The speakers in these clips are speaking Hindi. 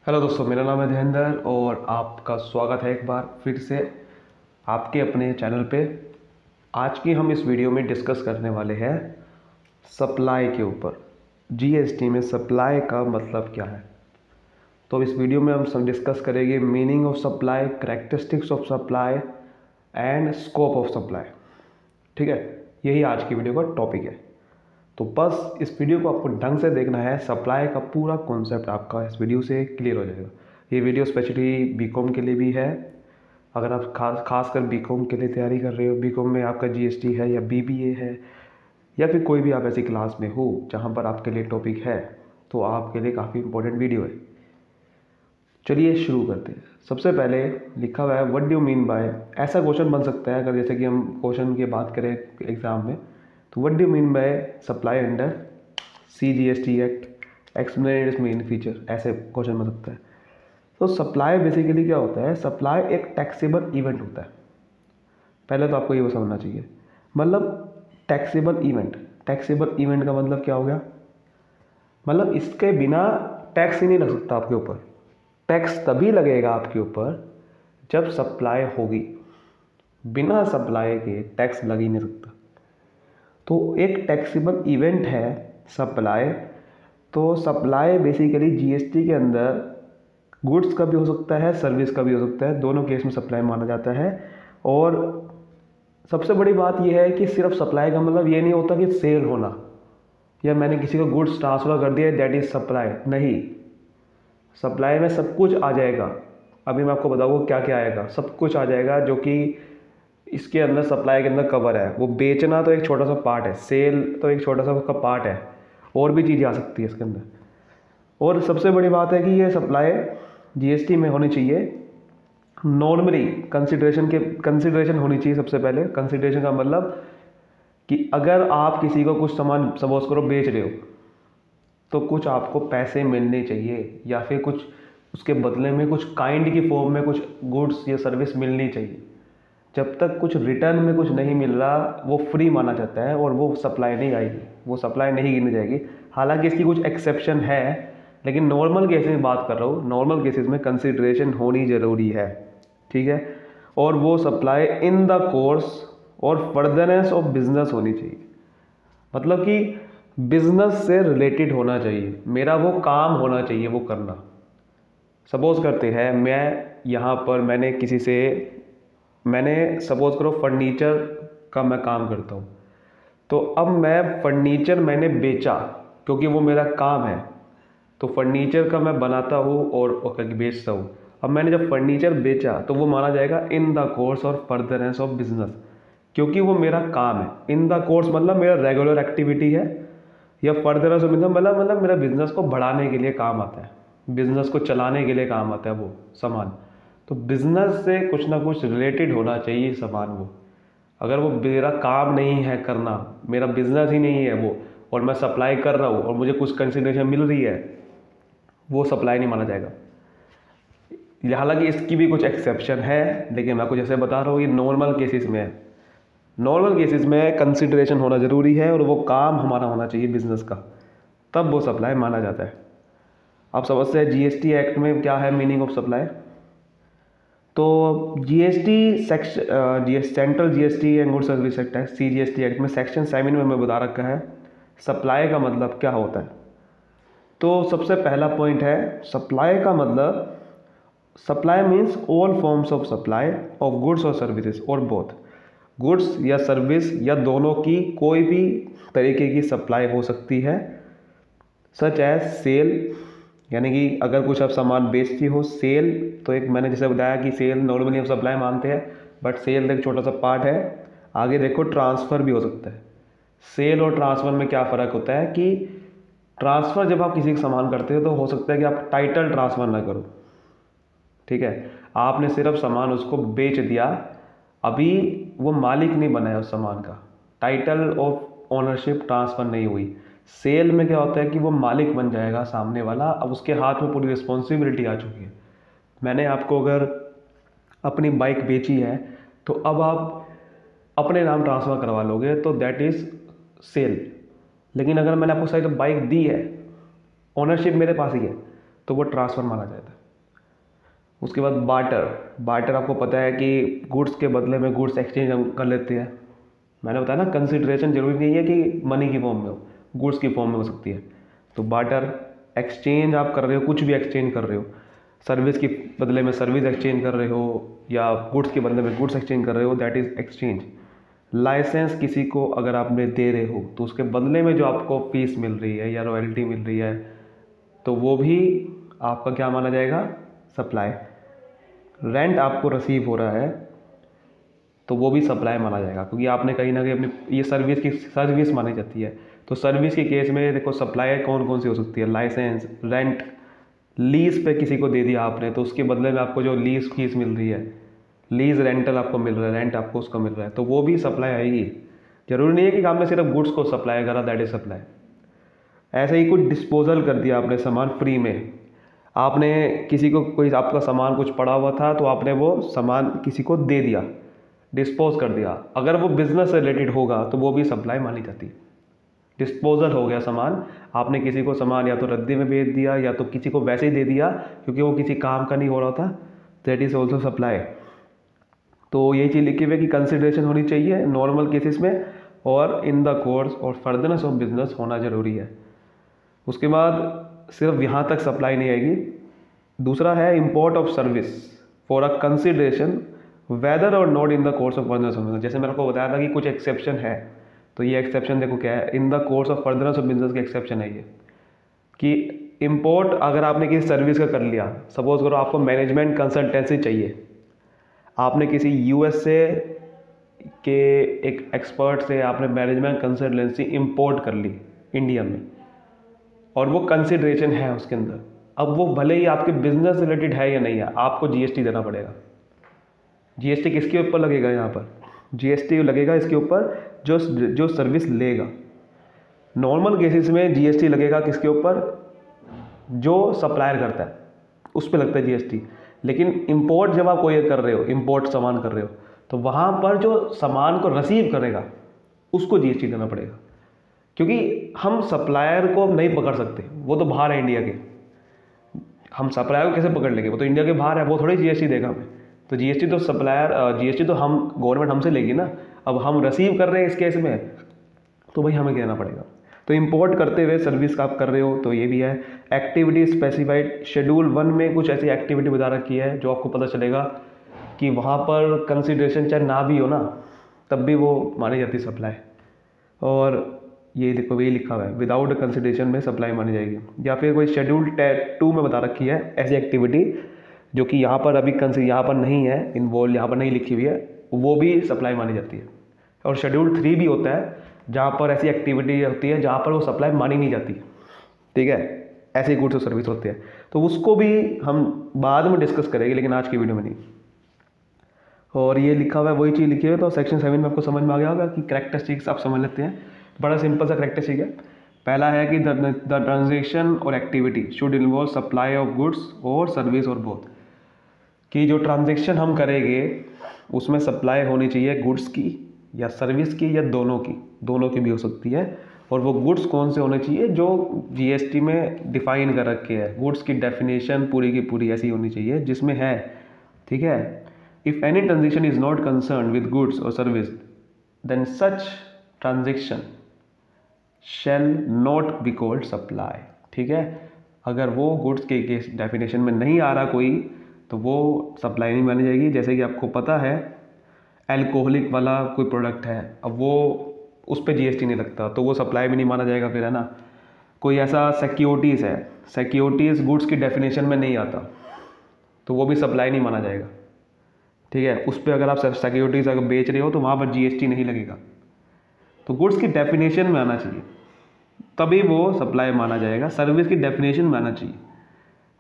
हेलो दोस्तों, मेरा नाम है धीरेंद्र और आपका स्वागत है एक बार फिर से आपके अपने चैनल पे। आज की हम इस वीडियो में डिस्कस करने वाले हैं सप्लाई के ऊपर। जीएसटी में सप्लाई का मतलब क्या है। तो इस वीडियो में हम सब डिस्कस करेंगे meaning of supply, characteristics of supply and scope of supply. ठीक है, यही आज की वीडियो का टॉपिक है। तो बस इस वीडियो को आपको ढंग से देखना है, सप्लाई का पूरा कॉन्सेप्ट आपका इस वीडियो से क्लियर हो जाएगा। ये वीडियो स्पेशली बीकॉम के लिए भी है। अगर आप खासकर बीकॉम के लिए तैयारी कर रहे हो, बीकॉम में आपका जीएसटी है या बीबीए है या फिर कोई भी आप ऐसी क्लास में हो जहाँ पर आपके लिए टॉपिक है, तो आपके लिए काफ़ी इंपॉर्टेंट वीडियो है। चलिए शुरू करते हैं। सबसे पहले लिखा हुआ है what do you mean by. ऐसा क्वेश्चन बन सकता है अगर जैसे कि हम क्वेश्चन की बात करें एग्ज़ाम में, तो what do you mean by supply under CGST act, explain it's main feature, ऐसे क्वेश्चन बन सकता है। तो सप्लाई बेसिकली क्या होता है, सप्लाई एक टैक्सेबल इवेंट होता है। पहले तो आपको ये समझना चाहिए, मतलब टैक्सेबल इवेंट। टैक्सेबल इवेंट का मतलब क्या हो गया, मतलब इसके बिना टैक्स ही नहीं लग सकता आपके ऊपर। टैक्स तभी लगेगा आपके ऊपर जब सप्लाई होगी, बिना सप्लाई के टैक्स लग ही नहीं सकता। तो एक टैक्सेबल इवेंट है सप्लाई। तो सप्लाई बेसिकली जीएसटी के अंदर गुड्स का भी हो सकता है, सर्विस का भी हो सकता है, दोनों केस में सप्लाई माना जाता है। और सबसे बड़ी बात यह है कि सिर्फ सप्लाई का मतलब ये नहीं होता कि सेल होना या मैंने किसी को गुड्स ट्रांसफ़र कर दिया दैट इज़ सप्लाई। नहीं, सप्लाई में सब कुछ आ जाएगा। अभी मैं आपको बताऊँगा क्या क्या आएगा। सब कुछ आ जाएगा जो कि इसके अंदर सप्लाई के अंदर कवर है। वो बेचना तो एक छोटा सा पार्ट है, सेल तो एक छोटा सा उसका पार्ट है, और भी चीज़ें आ सकती है इसके अंदर। और सबसे बड़ी बात है कि ये सप्लाई जीएसटी में होनी चाहिए नॉर्मली कंसिडरेशन होनी चाहिए। सबसे पहले कंसिडरेशन का मतलब कि अगर आप किसी को कुछ सामान सपोज करो बेच रहे हो, तो कुछ आपको पैसे मिलने चाहिए या फिर कुछ उसके बदले में कुछ काइंड की फॉर्म में कुछ गुड्स या सर्विस मिलनी चाहिए। जब तक कुछ रिटर्न में कुछ नहीं मिल रहा, वो फ्री माना जाता है और वो सप्लाई नहीं आएगी, वो सप्लाई नहीं गिनी जाएगी। हालांकि इसकी कुछ एक्सेप्शन है, लेकिन नॉर्मल केसेस में बात कर रहा हूँ, नॉर्मल केसेस में कंसिडरेशन होनी ज़रूरी है। ठीक है, और वो सप्लाई इन द कोर्स और फर्दरनेस ऑफ बिजनेस होनी चाहिए। मतलब कि बिजनेस से रिलेटेड होना चाहिए, मेरा वो काम होना चाहिए वो करना। सपोज करते हैं मैं यहाँ पर मैंने सपोज करो फर्नीचर का मैं काम करता हूँ, तो अब मैं फर्नीचर मैंने बेचा क्योंकि वो मेरा काम है। तो फर्नीचर का मैं बनाता हूँ और बेचता हूँ। अब मैंने जब फर्नीचर बेचा तो वो माना जाएगा इन द कोर्स और फर्दरेंस ऑफ बिजनेस, क्योंकि वो मेरा काम है। इन द कोर्स मतलब मेरा रेगुलर एक्टिविटी है, या फर्दरेंस ऑफ बिजनेस मतलब मेरा बिजनेस को बढ़ाने के लिए काम आता है, बिजनेस को चलाने के लिए काम आता है वो सामान। तो बिजनेस से कुछ ना कुछ रिलेटेड होना चाहिए सामान वो। अगर वो मेरा काम नहीं है करना, मेरा बिजनेस ही नहीं है वो, और मैं सप्लाई कर रहा हूँ और मुझे कुछ कंसिडरेशन मिल रही है, वो सप्लाई नहीं माना जाएगा। हालांकि इसकी भी कुछ एक्सेप्शन है, लेकिन मैं आपको जैसे बता रहा हूँ ये नॉर्मल केसेस में है। नॉर्मल केसेस में कंसिडरेशन होना ज़रूरी है और वो काम हमारा होना चाहिए बिजनेस का, तब वो सप्लाई माना जाता है। आप समझते हैं जीएसटी एक्ट में क्या है मीनिंग ऑफ सप्लाई। तो GST central GST and good service act है, CGST एक्ट में सेक्शन 7 में हमें बता रखा है सप्लाई का मतलब क्या होता है। तो सबसे पहला पॉइंट है सप्लाई का मतलब, supply means all forms of supply of goods और सर्विसेज और बोथ, गुड्स या सर्विस या दोनों की कोई भी तरीके की सप्लाई हो सकती है। सच एज सेल, यानी कि अगर कुछ आप सामान बेचती हो, सेल तो एक मैंने जैसे बताया कि सेल नॉर्मली हम सप्लाई मानते हैं, बट सेल एक छोटा सा पार्ट है। आगे देखो ट्रांसफ़र भी हो सकता है। सेल और ट्रांसफ़र में क्या फ़र्क होता है कि ट्रांसफ़र जब आप किसी का सामान करते हो तो हो सकता है कि आप टाइटल ट्रांसफ़र ना करो। ठीक है, आपने सिर्फ सामान उसको बेच दिया, अभी वो मालिक नहीं बना है उस सामान का, टाइटल ऑफ ओनरशिप ट्रांसफ़र नहीं हुई। सेल में क्या होता है कि वो मालिक बन जाएगा सामने वाला, अब उसके हाथ में पूरी रिस्पॉन्सिबिलिटी आ चुकी है। मैंने आपको अगर अपनी बाइक बेची है तो अब आप अपने नाम ट्रांसफ़र करवा लोगे तो दैट इज़ सेल। लेकिन अगर मैंने आपको साइड बाइक दी है, ओनरशिप मेरे पास ही है, तो वो ट्रांसफ़र माना जाता है। उसके बाद बार्टर आपको पता है कि गुड्स के बदले में गुड्स एक्सचेंज हम कर लेते हैं। मैंने बताया ना, कंसिडरेशन जरूरी नहीं है कि मनी की फॉर्म में हो, गुड्स की फॉर्म में हो सकती है। तो बार्टर एक्सचेंज आप कर रहे हो, कुछ भी एक्सचेंज कर रहे हो, सर्विस के बदले में सर्विस एक्सचेंज कर रहे हो या गुड्स के बदले में गुड्स एक्सचेंज कर रहे हो, दैट इज़ एक्सचेंज। लाइसेंस किसी को अगर आपने दे रहे हो तो उसके बदले में जो आपको फीस मिल रही है या रॉयल्टी मिल रही है, तो वो भी आपका क्या माना जाएगा? सप्लाई। रेंट आपको रिसीव हो रहा है तो वो भी सप्लाई माना जाएगा, क्योंकि आपने कहीं ना कहीं अपनी ये सर्विस मानी जाती है। तो सर्विस के केस में देखो सप्लाई कौन कौन सी हो सकती है? लाइसेंस, रेंट, लीज़ पे किसी को दे दिया आपने तो उसके बदले में आपको जो लीज़ फीस मिल रही है, लीज़ रेंटल आपको मिल रहा है, रेंट आपको उसका मिल रहा है, तो वो भी सप्लाई आएगी। जरूरी नहीं है कि आपने सिर्फ गुड्स को सप्लाई करा, दैट इज सप्लाई। ऐसे ही कुछ डिस्पोजल कर दिया आपने सामान फ्री में, आपने किसी को कोई आपका सामान कुछ पड़ा हुआ था तो आपने वो सामान किसी को दे दिया, डिस्पोज कर दिया, अगर वो बिजनेस से रिलेटेड होगा तो वो भी सप्लाई मानी जाती है। डिस्पोजल हो गया सामान, आपने किसी को सामान या तो रद्दी में बेच दिया या तो किसी को वैसे ही दे दिया क्योंकि वो किसी काम का नहीं हो रहा था, दैट इज़ ऑल्सो सप्लाई। तो ये चीज़ लिखी हुई है कि कंसिडरेशन होनी चाहिए नॉर्मल केसेस में और इन द कोर्स और फर्दरनेस ऑफ बिजनेस होना ज़रूरी है। उसके बाद सिर्फ यहाँ तक सप्लाई नहीं आएगी। दूसरा है import of service for a consideration whether और not in the course of furtherance of business. जैसे मैंने आपको बताया था कि कुछ एक्सेप्शन है, तो ये एक्सेप्शन देखो क्या है, in the course of furtherance of business के एक्सेप्शन है ये कि इम्पोर्ट अगर आपने किसी सर्विस का कर लिया, सपोज करो आपको मैनेजमेंट कंसल्टेंसी चाहिए, आपने किसी यूएसए के एक एक्सपर्ट से आपने मैनेजमेंट कंसल्टेंसी इंपोर्ट कर ली इंडिया में और वो कंसिडरेशन है उसके अंदर। अब वो भले ही आपके बिजनेस रिलेटेड है या नहीं है, आपको जीएसटी देना पड़ेगा। जीएसटी किसके ऊपर लगेगा? यहाँ पर जीएसटी लगेगा इसके ऊपर जो सर्विस लेगा। नॉर्मल केसेस में जीएसटी लगेगा किसके ऊपर? जो सप्लायर करता है उस पर लगता है जीएसटी। लेकिन इंपोर्ट जब आप कोई कर रहे हो, इंपोर्ट सामान कर रहे हो, तो वहाँ पर जो सामान को रिसीव करेगा उसको जीएसटी देना पड़ेगा, क्योंकि हम सप्लायर को नहीं पकड़ सकते, वो तो बाहर है इंडिया के। हम सप्लायर को कैसे पकड़ लेंगे? वो तो इंडिया के बाहर है, वो थोड़ी जीएसटी देगा हमें। तो जीएसटी तो जीएसटी तो हम गवर्नमेंट हमसे लेगी ना। अब हम रिसीव कर रहे हैं इस केस में, तो भाई हमें देना पड़ेगा। तो इंपोर्ट करते हुए सर्विस का आप कर रहे हो तो ये भी है। एक्टिविटी स्पेसिफाइड शेड्यूल 1 में कुछ ऐसी एक्टिविटी बता रखी है जो आपको पता चलेगा कि वहाँ पर कंसिडरेशन चाहे ना भी हो ना, तब भी वो मानी जाती सप्लाई। और ये देखो ये लिखा हुआ है विदाउट कंसिडरेशन में सप्लाई मानी जाएगी। या फिर कोई शेड्यूल 2 में बता रखी है ऐसी एक्टिविटी जो कि यहाँ पर अभी यहाँ पर नहीं है इन्वॉल्व, यहाँ पर नहीं लिखी हुई है, वो भी सप्लाई मानी जाती है। और शेड्यूल 3 भी होता है जहाँ पर ऐसी एक्टिविटी होती है जहाँ पर वो सप्लाई मानी नहीं जाती, ठीक है, ऐसे गुड्स और सर्विस होते हैं। तो उसको भी हम बाद में डिस्कस करेंगे, लेकिन आज की वीडियो में नहीं। और ये लिखा हुआ है वही चीज़ लिखी हुई है। तो सेक्शन 7 में आपको समझ में आ गया होगा कि कैरेक्टरिस्टिक्स आप समझ लेते हैं। बड़ा सिंपल सा कैरेक्टरिस्टिक है। पहला है कि द ट्रांजेक्शन और activity should involve supply of goods और सर्विस और बोथ, कि जो ट्रांजेक्शन हम करेंगे उसमें सप्लाई होनी चाहिए गुड्स की या सर्विस की या दोनों की भी हो सकती है। और वो गुड्स कौन से होने चाहिए? जो जीएसटी में डिफाइन कर रखे हैं। गुड्स की डेफिनेशन पूरी की पूरी ऐसी होनी चाहिए जिसमें है, ठीक है। If any transaction is not concern with goods और service then such transaction shall not be called supply, ठीक है। अगर वो गुड्स के डेफिनेशन में नहीं आ रहा कोई, तो वो सप्लाई नहीं मानी जाएगी। जैसे कि आपको पता है अल्कोहलिक वाला कोई प्रोडक्ट है, अब वो उस पर जीएसटी नहीं लगता तो वो सप्लाई भी नहीं माना जाएगा फिर, है ना। कोई ऐसा सिक्योरिटीज़ है, सिक्योरिटीज़ गुड्स की डेफिनेशन में नहीं आता तो वो भी सप्लाई नहीं माना जाएगा, ठीक है। उस पर अगर आप सिक्योरिटीज़ अगर बेच रहे हो तो वहाँ पर जीएसटी नहीं लगेगा। तो गुड्स की डेफिनेशन में आना चाहिए तभी वो सप्लाई माना जाएगा, सर्विस की डेफिनेशन में आना चाहिए,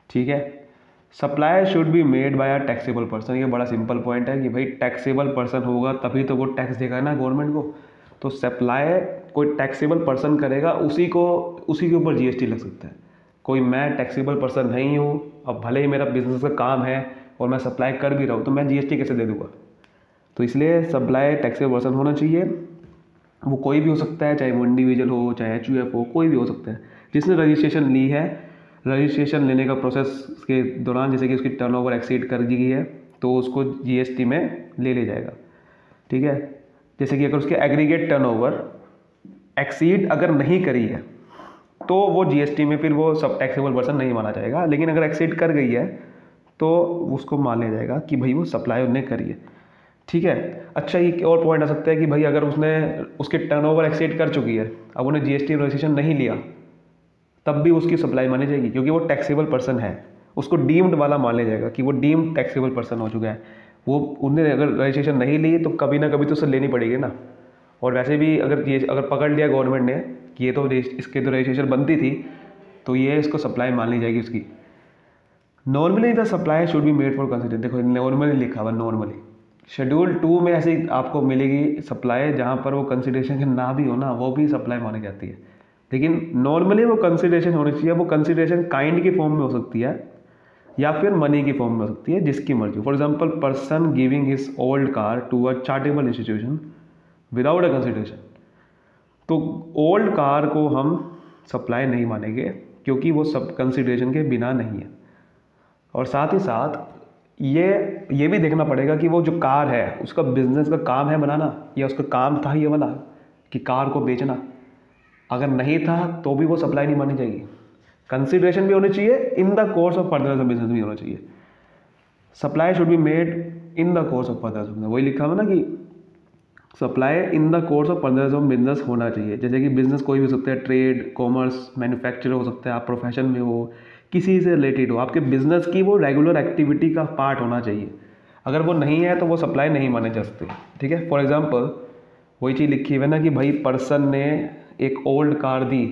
ठीक है। Supply should be made by a taxable person. ये बड़ा सिंपल पॉइंट है कि भाई टैक्सेबल पर्सन होगा तभी तो वो टैक्स देगा ना गवर्नमेंट को। तो सप्लाई कोई टैक्सेबल पर्सन करेगा, उसी के ऊपर जीएसटी लग सकता है। कोई मैं टैक्सेबल पर्सन नहीं हूँ, अब भले ही मेरा बिजनेस का काम है और मैं सप्लाई कर भी रहा हूँ, तो मैं जीएसटी कैसे दे दूँगा? तो इसलिए सप्लाई टैक्सेबल पर्सन होना चाहिए। वो कोई भी हो सकता है, चाहे वो इंडिविजुअल हो, चाहे एचयूएफ हो, कोई भी हो सकता है जिसने रजिस्ट्रेशन ली है। रजिस्ट्रेशन लेने का प्रोसेस के दौरान जैसे कि उसकी टर्नओवर एक्सीड कर दी गई है तो उसको जीएसटी में ले लिया जाएगा। ठीक है, जैसे कि अगर उसके एग्रीगेट टर्नओवर एक्सीड अगर नहीं करी है तो वो जीएसटी में फिर वो सब टैक्सेबल पर्सन नहीं माना जाएगा, लेकिन अगर एक्सीड कर गई है तो उसको मान लिया जाएगा कि भाई वो सप्लाई उन्हें करी है। ठीक है, अच्छा एक और पॉइंट आ सकता है कि भाई अगर उसने उसके टर्नओवर एक्सीड कर चुकी है, अब उन्हें जीएसटी रजिस्ट्रेशन नहीं लिया, तब भी उसकी सप्लाई मानी जाएगी क्योंकि वो टैक्सेबल पर्सन है, उसको डीम्ड वाला मान लिया जाएगा कि वो डीम्ड टैक्सेबल पर्सन हो चुका है। वो उन्हें अगर रजिस्ट्रेशन नहीं ली तो कभी ना कभी तो उसे लेनी पड़ेगी ना। और वैसे भी अगर पकड़ लिया गवर्नमेंट ने कि ये तो इसके तो रजिस्ट्रेशन बनती थी, तो ये इसको सप्लाई मान ली जाएगी उसकी। Normally the supply should be made for consider, देखो नॉर्मली लिखा हुआ नॉर्मली। शेड्यूल 2 में ऐसी आपको मिलेगी सप्लाई जहाँ पर वो कंसिडरेशन ना भी हो ना, वो भी सप्लाई मानी जाती है, लेकिन नॉर्मली वो कंसिडरेशन होनी चाहिए। वो कंसिडरेशन काइंड की फॉर्म में हो सकती है या फिर मनी की फॉर्म में हो सकती है, जिसकी मर्जी। For example person giving his old car to a charitable institution without a consideration, तो ओल्ड कार को हम सप्लाई नहीं मानेंगे क्योंकि वो सब कंसिडरेशन के बिना नहीं है। और साथ ही साथ ये भी देखना पड़ेगा कि वो जो कार है उसका बिजनेस का काम है बनाना, या उसका काम था ये वाला कि कार को बेचना। अगर नहीं था तो भी वो सप्लाई नहीं मानी जाएगी। कंसिडरेशन भी होनी चाहिए, इन the course of further business भी होना चाहिए। Supply should be made in the course of further business, वही लिखा हुआ ना कि supply in the course of further of business होना चाहिए। जैसे कि बिजनेस कोई भी हो सकता है, ट्रेड, कॉमर्स, मैन्युफैक्चर हो सकता है, आप प्रोफेशन में हो, किसी से रिलेटेड हो, आपके बिजनेस की वो रेगुलर एक्टिविटी का पार्ट होना चाहिए। अगर वो नहीं है तो वो सप्लाई नहीं माने जा सकते। ठीक है, फॉर एग्जांपल वही चीज़ लिखी हुई है ना कि भाई पर्सन ने एक ओल्ड कार दी,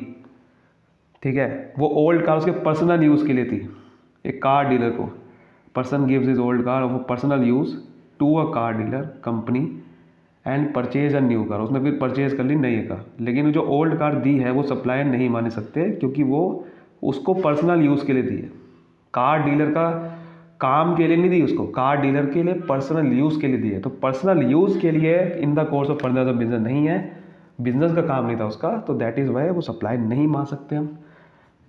ठीक है, वो ओल्ड कार उसके पर्सनल यूज़ के लिए थी। एक कार डीलर को person gives his old car of personal use to a car dealer company and purchase a new car, उसने फिर परचेज कर ली नई कार, लेकिन जो ओल्ड कार दी है वो सप्लाई नहीं माने सकते क्योंकि वो उसको पर्सनल यूज़ के लिए दी है। कार डीलर का काम के लिए नहीं दी, उसको कार डीलर के लिए पर्सनल यूज़ के लिए दी है। तो पर्सनल यूज़ के लिए इन the course of further business नहीं है, बिजनेस का काम नहीं था उसका, तो दैट इज़ वाई वो सप्लाई नहीं मान सकते हम।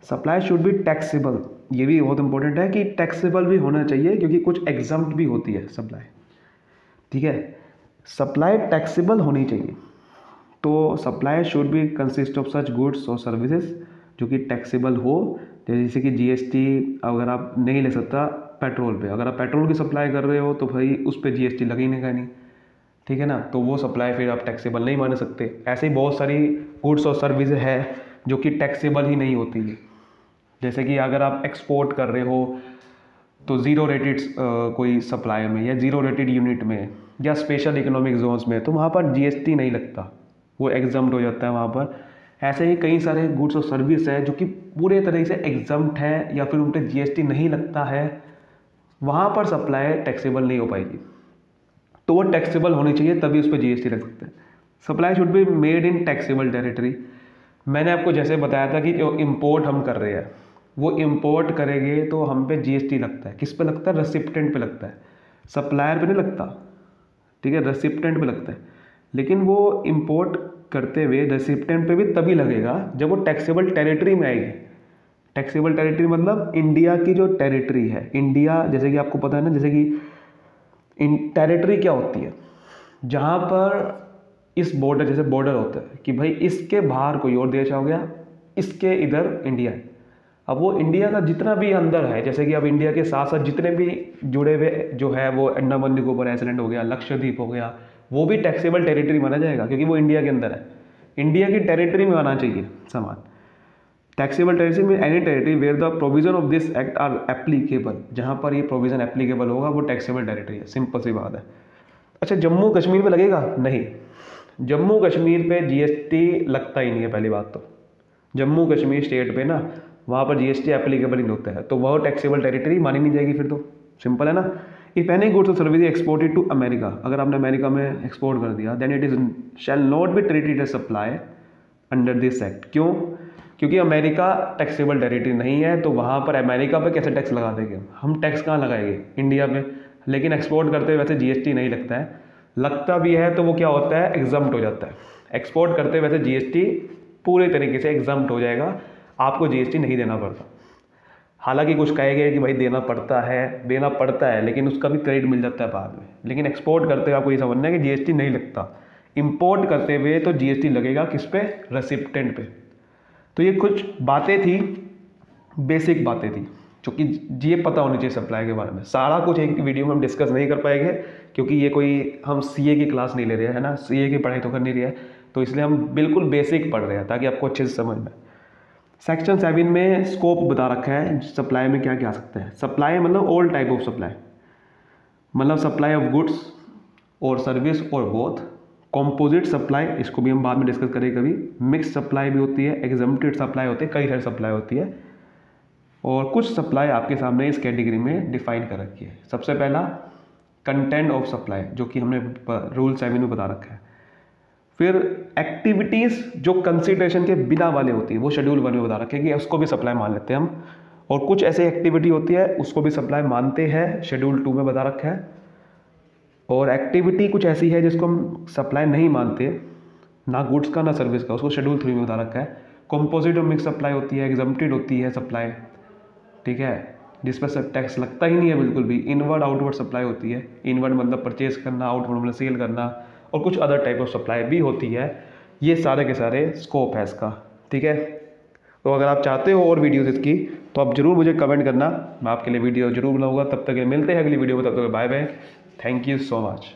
सप्लाई शुड बी टैक्सेबल, ये भी बहुत इंपॉर्टेंट है कि टैक्सेबल भी होना चाहिए क्योंकि कुछ एग्जम्प्ट भी होती है सप्लाई। ठीक है, सप्लाई टैक्सेबल होनी चाहिए। तो supply should be consist of such goods और सर्विसेज जो कि टैक्सेबल हो। जैसे कि जीएसटी अगर आप नहीं ले सकता पेट्रोल पे, अगर आप पेट्रोल की सप्लाई कर रहे हो तो भाई उस पर जीएसटी लगेगा नहीं, ठीक है ना, तो वो सप्लाई फिर आप टैक्सेबल नहीं मान सकते। ऐसे ही बहुत सारी गुड्स और सर्विसेज है जो कि टैक्सेबल ही नहीं होती है। जैसे कि अगर आप एक्सपोर्ट कर रहे हो तो ज़ीरो रेटेड कोई सप्लाई में या ज़ीरो रेटेड यूनिट में या स्पेशल इकोनॉमिक जोन्स में, तो वहाँ पर जीएसटी नहीं लगता, वो एग्जम्प्ट हो जाता है वहाँ पर। ऐसे ही कई सारे गुड्स और सर्विस है जो कि पूरे तरीके से एग्जम्प्ट है या फिर उन पर जीएसटी नहीं लगता है, वहाँ पर सप्लाई टैक्सेबल नहीं हो पाएगी। तो वो टैक्सेबल होनी चाहिए तभी उस पर जीएसटी लग सकता है। Supply should be made in taxable territory. मैंने आपको जैसे बताया था कि जो इम्पोर्ट हम कर रहे हैं वो इम्पोर्ट करेंगे तो हम पे जीएसटी लगता है। किस पे लगता है? रेसिप्टेंट पे लगता है, सप्लायर पे नहीं लगता। ठीक है, रेसिप्टेंट पे लगता है, लेकिन वो इम्पोर्ट करते हुए रेसिप्टेंट पे भी तभी लगेगा जब वो टैक्सेबल टेरिटरी में आएगी। टैक्सेबल टेरिटरी मतलब इंडिया की जो टेरिटरी है, इंडिया जैसे कि आपको पता है ना, जैसे कि टेरिटरी क्या होती है, जहाँ पर इस बॉर्डर जैसे बॉर्डर होता है कि भाई इसके बाहर कोई और देश हो गया, इसके इधर इंडिया है। अब वो इंडिया का जितना भी अंदर है, जैसे कि अब इंडिया के साथ साथ जितने भी जुड़े हुए जो है वो अंडमान निकोबार आइलैंड हो गया, लक्षद्वीप हो गया, वो भी टैक्सेबल टेरिटरी माना जाएगा क्योंकि वो इंडिया के अंदर है। इंडिया की टेरिटरी में आना चाहिए सामान। टैक्सेबल टेरिटरी में any territory where the provision of this act are applicable, जहाँ पर ये प्रोविजन एप्लीकेबल होगा वो टैक्सेबल टेरिटरी है। सिंपल सी बात है। अच्छा, जम्मू कश्मीर पे लगेगा? नहीं, जम्मू कश्मीर पे जीएसटी लगता ही नहीं है। पहली बात तो जम्मू कश्मीर स्टेट पे ना, वहाँ पर जीएसटी एप्लीकेबल नहीं होता है, तो वह टैक्सेबल टेरिटरी मानी नहीं जाएगी फिर तो। सिंपल है ना। इफ एनी गुड्स और सर्विस एक्सपोर्टेड टू अमेरिका, अगर आपने अमेरिका में एक्सपोर्ट कर दिया, then it is shall not be treated as supply under this act. क्यों? क्योंकि अमेरिका टैक्सेबल टेरिटरी नहीं है, तो वहाँ पर अमेरिका पे कैसे टैक्स लगा देंगे हम? टैक्स कहाँ लगाएंगे? इंडिया में। लेकिन एक्सपोर्ट करते हुए वैसे जीएसटी नहीं लगता है, लगता भी है तो वो क्या होता है? एग्जम्प्ट हो जाता है। एक्सपोर्ट करते हुए वैसे जीएसटी पूरे तरीके से एग्जम्प्ट हो जाएगा, आपको जीएसटी नहीं देना पड़ता। हालांकि कुछ कहेंगे कि भाई देना पड़ता है, लेकिन उसका भी क्रेडिट मिल जाता है बाद में। लेकिन एक्सपोर्ट करते हुए आपको ये समझना है कि जीएसटी नहीं लगता। इंपोर्ट करते हुए तो जीएसटी लगेगा किस पे? रेसिप्टेंट पे। तो ये कुछ बातें थी, बेसिक बातें थी जो कि ये पता होनी चाहिए सप्लाई के बारे में। सारा कुछ एक वीडियो में हम डिस्कस नहीं कर पाएंगे, क्योंकि ये कोई हम सीए की क्लास नहीं ले रहे हैं, है ना, सीए की पढ़ाई तो कर नहीं रही है, तो इसलिए हम बिल्कुल बेसिक पढ़ रहे हैं ताकि आपको अच्छे से समझ में। सेक्शन 7 में स्कोप बता रखा है सप्लाई में क्या क्या आ सकता है। सप्लाई मतलब ऑल टाइप ऑफ सप्लाई, मतलब सप्लाई ऑफ गुड्स और सर्विस और बोथ। कॉम्पोजिट सप्लाई, इसको भी हम बाद में डिस्कस करेंगे कभी। मिक्स सप्लाई भी होती है, एग्जम्प्टेड सप्लाई होती है, कई सारी सप्लाई होती है, और कुछ सप्लाई आपके सामने इस कैटेगरी में डिफाइन कर रखी है। सबसे पहला कंटेंट ऑफ सप्लाई, जो कि हमने रूल 7 में बता रखा है। फिर एक्टिविटीज़ जो कंसिडरेशन के बिना वाले होती है, वो शेड्यूल 1 में बता रखे कि उसको भी सप्लाई मान लेते हैं हम। और कुछ ऐसे एक्टिविटी होती है उसको भी सप्लाई मानते हैं, शेड्यूल 2 में बता रखा है। और एक्टिविटी कुछ ऐसी है जिसको हम सप्लाई नहीं मानते, ना गुड्स का ना सर्विस का, उसको शेड्यूल 3 में बता रखा है। कंपोजिट और मिक्स सप्लाई होती है, एग्जम्प्टेड होती है सप्लाई, ठीक है, जिस पर टैक्स लगता ही नहीं है बिल्कुल भी। इनवर्ड आउटवर्ड सप्लाई होती है, इनवर्ड मतलब परचेज करना, आउटवर्ड मतलब सेल करना, और कुछ अदर टाइप ऑफ सप्लाई भी होती है। ये सारे के सारे स्कोप है इसका, ठीक है। तो अगर आप चाहते हो और वीडियोस इसकी, तो आप जरूर मुझे कमेंट करना, मैं आपके लिए वीडियो जरूर बनाऊंगा। तब तक मिलते हैं अगली वीडियो में, तब तक bye bye, thank you so much.